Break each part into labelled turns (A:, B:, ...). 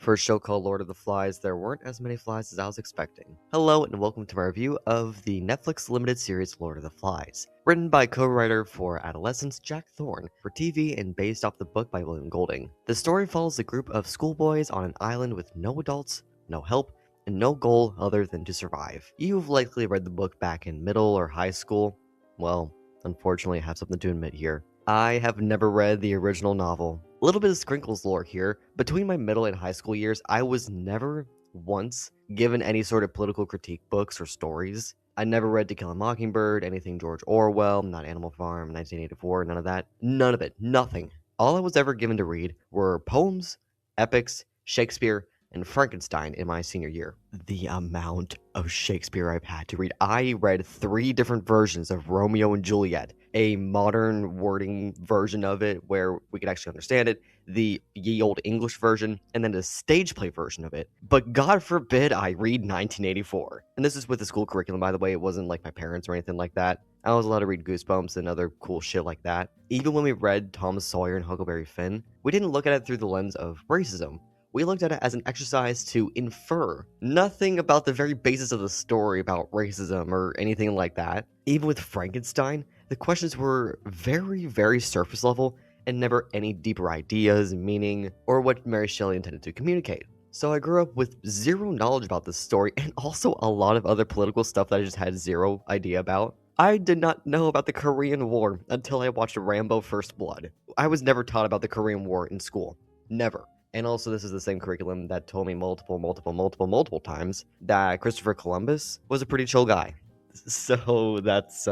A: For a show called Lord of the Flies, there weren't as many flies as I was expecting. Hello, and welcome to my review of the Netflix limited series Lord of the Flies. Written by co-writer for Adolescence Jack Thorne for TV and based off the book by William Golding. The story follows a group of schoolboys on an island with no adults, no help, and no goal other than to survive. You've likely read the book back in middle or high school. Well, unfortunately, I have something to admit here. I have never read the original novel. A little bit of Sprinkles lore here. Between my middle and high school years, I was never once given any sort of political critique books or stories. I never read To Kill a Mockingbird, anything George Orwell, not Animal Farm, 1984, none of that. None of it. Nothing. All I was ever given to read were poems, epics, Shakespeare, and Frankenstein in my senior year. The amount of Shakespeare I've had to read. I read 3 different versions of Romeo and Juliet, a modern wording version of it where we could actually understand it, the ye old English version, and then the stage play version of it. But God forbid I read 1984. And this is with the school curriculum, by the way. It wasn't like my parents or anything like that. I was allowed to read Goosebumps and other cool shit like that. Even when we read Tom Sawyer and Huckleberry Finn, we didn't look at it through the lens of racism. We looked at it as an exercise to infer nothing about the very basis of the story about racism or anything like that. Even with Frankenstein, the questions were very, very surface level and never any deeper ideas, meaning, or what Mary Shelley intended to communicate. So I grew up with zero knowledge about this story and also a lot of other political stuff that I just had zero idea about. I did not know about the Korean War until I watched Rambo First Blood. I was never taught about the Korean War in school. Never. And also, this is the same curriculum that told me multiple times that Christopher Columbus was a pretty chill guy. So that's,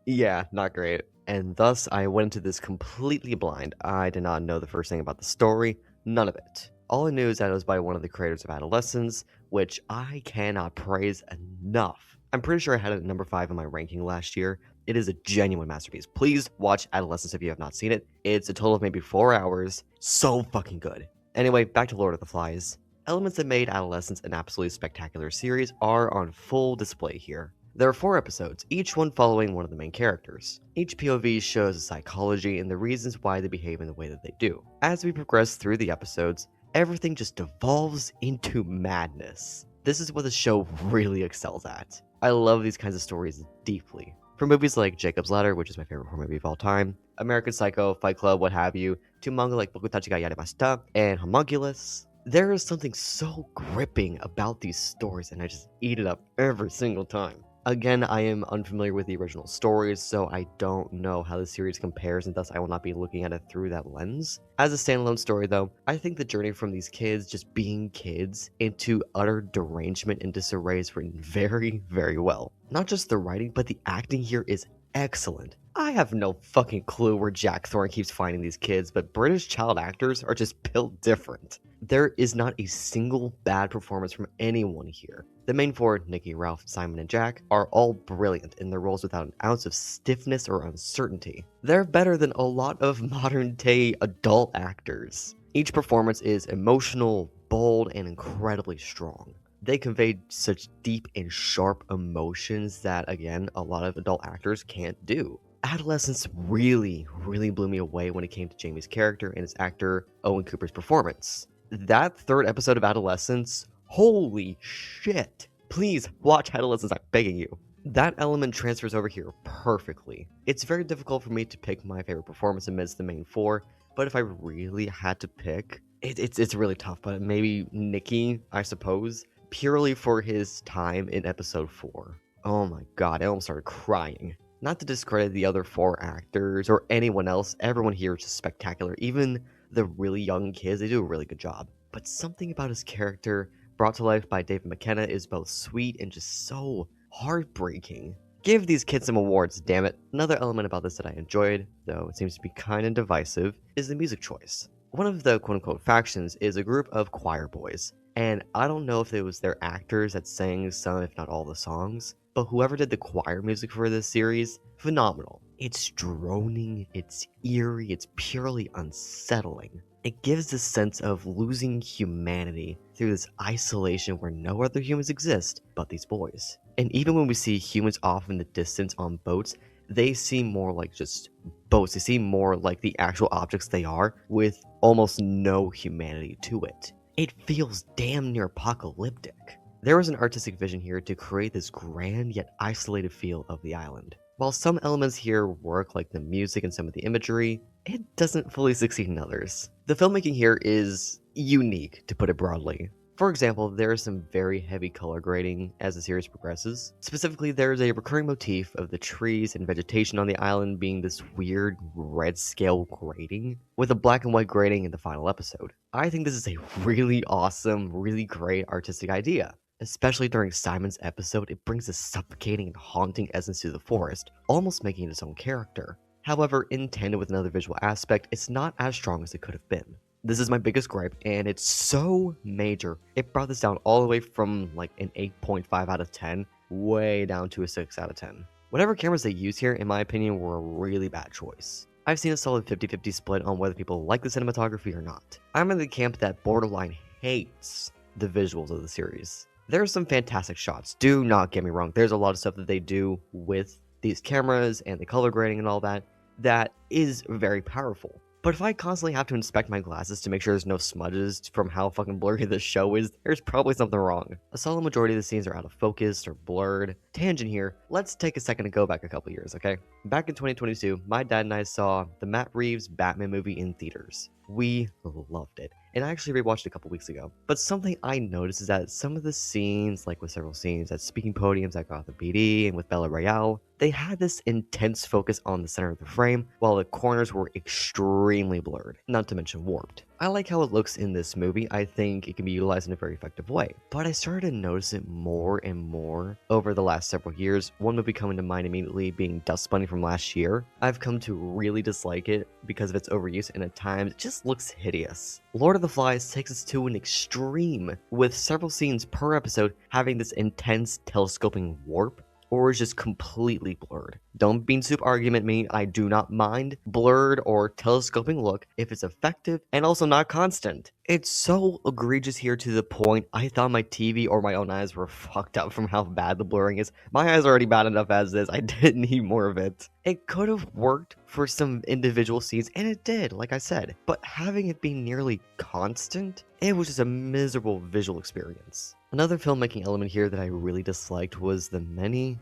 A: yeah, not great. And thus, I went into this completely blind. I did not know the first thing about the story, none of it. All I knew is that it was by one of the creators of Adolescence, which I cannot praise enough. I'm pretty sure I had it at number 5 in my ranking last year. It is a genuine masterpiece. Please watch Adolescence if you have not seen it. It's a total of maybe 4 hours. So fucking good. Anyway, back to Lord of the Flies. Elements that made Adolescence an absolutely spectacular series are on full display here. There are 4 episodes, each one following one of the main characters. Each POV shows the psychology and the reasons why they behave in the way that they do. As we progress through the episodes, everything just devolves into madness. This is what the show really excels at. I love these kinds of stories deeply. From movies like Jacob's Ladder, which is my favorite horror movie of all time, American Psycho, Fight Club, what have you, to manga like Bokutachi ga Yarimashita and Homunculus, there is something so gripping about these stories and I just eat it up every single time. Again, I am unfamiliar with the original stories, so I don't know how the series compares, and thus I will not be looking at it through that lens. As a standalone story, though, I think the journey from these kids just being kids into utter derangement and disarray is written very, very well. Not just the writing, but the acting here is excellent. I have no fucking clue where Jack Thorne keeps finding these kids, but British child actors are just built different. There is not a single bad performance from anyone here. The main 4, Nikki, Ralph, Simon, and Jack, are all brilliant in their roles without an ounce of stiffness or uncertainty. They're better than a lot of modern-day adult actors. Each performance is emotional, bold, and incredibly strong. They convey such deep and sharp emotions that, again, a lot of adult actors can't do. Adolescence really blew me away when it came to Jamie's character and his actor Owen Cooper's performance. That 3rd episode of Adolescence, holy shit. Please watch Adolescence, I'm begging you. That element transfers over here perfectly. It's very difficult for me to pick my favorite performance amidst the main 4, but if I really had to pick, it's really tough, but maybe Nikki, I suppose, purely for his time in episode 4. Oh my god, I almost started crying. Not to discredit the other 4 actors or anyone else, everyone here is just spectacular. Even the really young kids, they do a really good job. But something about his character, brought to life by David McKenna, is both sweet and just so heartbreaking. Give these kids some awards, damn it. Another element about this that I enjoyed, though it seems to be kind of divisive, is the music choice. One of the quote-unquote factions is a group of choir boys, and I don't know if it was their actors that sang some, if not all, the songs, but whoever did the choir music for this series, phenomenal. It's droning, it's eerie, it's purely unsettling. It gives this sense of losing humanity through this isolation where no other humans exist but these boys. And even when we see humans off in the distance on boats, they seem more like just boats. They seem more like the actual objects they are, with almost no humanity to it. It feels damn near apocalyptic. There was an artistic vision here to create this grand yet isolated feel of the island. While some elements here work, like the music and some of the imagery, it doesn't fully succeed in others. The filmmaking here is unique, to put it broadly. For example, there is some very heavy color grading as the series progresses. Specifically, there is a recurring motif of the trees and vegetation on the island being this weird red scale grading, with a black and white grading in the final episode. I think this is a really awesome, really great artistic idea. Especially during Simon's episode, it brings a suffocating and haunting essence to the forest, almost making it its own character. However, in tandem with another visual aspect, it's not as strong as it could have been. This is my biggest gripe, and it's so major. It brought this down all the way from like an 8.5 out of 10, way down to a 6 out of 10. Whatever cameras they use here, in my opinion, were a really bad choice. I've seen a solid 50-50 split on whether people like the cinematography or not. I'm in the camp that borderline hates the visuals of the series. There are some fantastic shots, do not get me wrong. There's a lot of stuff that they do with these cameras and the color grading and all that is very powerful. But if I constantly have to inspect my glasses to make sure there's no smudges from how fucking blurry this show is, there's probably something wrong. A solid majority of the scenes are out of focus or blurred. Tangent here, let's take a second to go back a couple years, okay? Back in 2022, my dad and I saw the Matt Reeves Batman movie in theaters. We loved it, and I actually rewatched it a couple weeks ago. But something I noticed is that some of the scenes, like with several scenes at speaking podiums at Gotham PD and with Bella Royale, they had this intense focus on the center of the frame, while the corners were extremely blurred, not to mention warped. I like how it looks in this movie. I think it can be utilized in a very effective way. But I started to notice it more and more over the last several years. One movie coming to mind immediately being Dust Bunny from last year. I've come to really dislike it because of its overuse, and at times it just looks hideous. Lord of the Flies takes us to an extreme, with several scenes per episode having this intense telescoping warp, or is just completely blurred. Don't bean soup argument me, I do not mind blurred or telescoping look if it's effective and also not constant. It's so egregious here to the point I thought my TV or my own eyes were fucked up from how bad the blurring is. My eyes are already bad enough as is, I didn't need more of it. It could have worked for some individual scenes, and it did, like I said, but having it be nearly constant, it was just a miserable visual experience. Another filmmaking element here that I really disliked was the many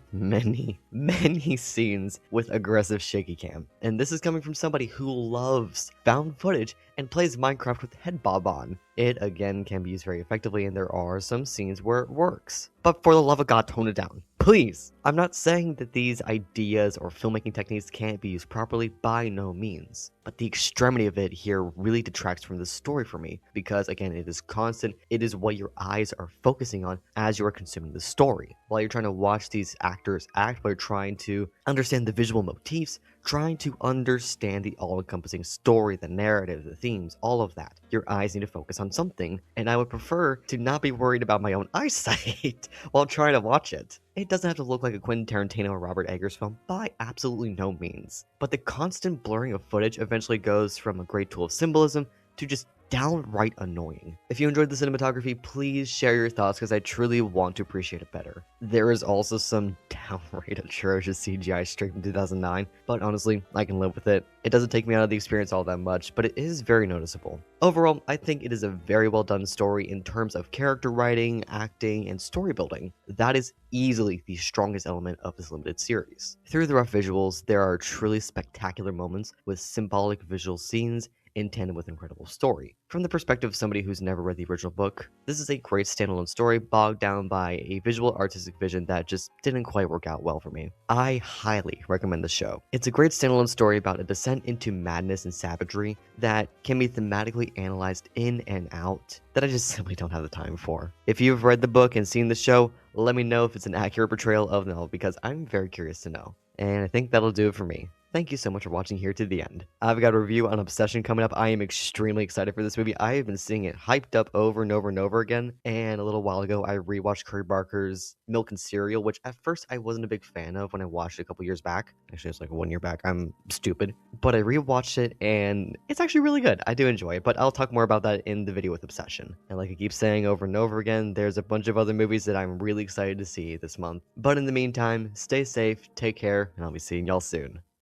A: scenes with aggressive shaky cam. And this is coming from somebody who loves found footage and plays Minecraft with head bob on. It again can be used very effectively, and there are some scenes where it works. But for the love of God, tone it down. Please! I'm not saying that these ideas or filmmaking techniques can't be used properly, by no means. But the extremity of it here really detracts from the story for me, because again, it is constant, it is what your eyes are focusing on as you are consuming the story. While you're trying to watch these actors act, while you're trying to understand the visual motifs, trying to understand the all-encompassing story, the narrative, the themes, all of that. Your eyes need to focus on something, and I would prefer to not be worried about my own eyesight while trying to watch it. It doesn't have to look like a Quentin Tarantino or Robert Eggers film, by absolutely no means. But the constant blurring of footage eventually goes from a great tool of symbolism to just downright annoying. If you enjoyed the cinematography, please share your thoughts because I truly want to appreciate it better. There is also some downright atrocious CGI straight from 2009, but honestly, I can live with it. It doesn't take me out of the experience all that much, but it is very noticeable. Overall, I think it is a very well done story in terms of character writing, acting, and story building. That is easily the strongest element of this limited series. Through the rough visuals, there are truly spectacular moments with symbolic visual scenes in tandem with incredible story. From the perspective of somebody who's never read the original book, this is a great standalone story bogged down by a visual artistic vision that just didn't quite work out well for me. I highly recommend the show. It's a great standalone story about a descent into madness and savagery that can be thematically analyzed in and out that I just simply don't have the time for. If you've read the book and seen the show, let me know if it's an accurate portrayal of the novel because I'm very curious to know. And I think that'll do it for me. Thank you so much for watching here to the end. I've got a review on Obsession coming up. I am extremely excited for this movie. I have been seeing it hyped up over and over and over again. And a little while ago, I rewatched Curry Barker's Milk and Cereal, which at first I wasn't a big fan of when I watched it a couple years back. Actually, it's like 1 year back. I'm stupid. But I rewatched it and it's actually really good. I do enjoy it, but I'll talk more about that in the video with Obsession. And like I keep saying over and over again, there's a bunch of other movies that I'm really excited to see this month. But in the meantime, stay safe, take care, and I'll be seeing y'all soon.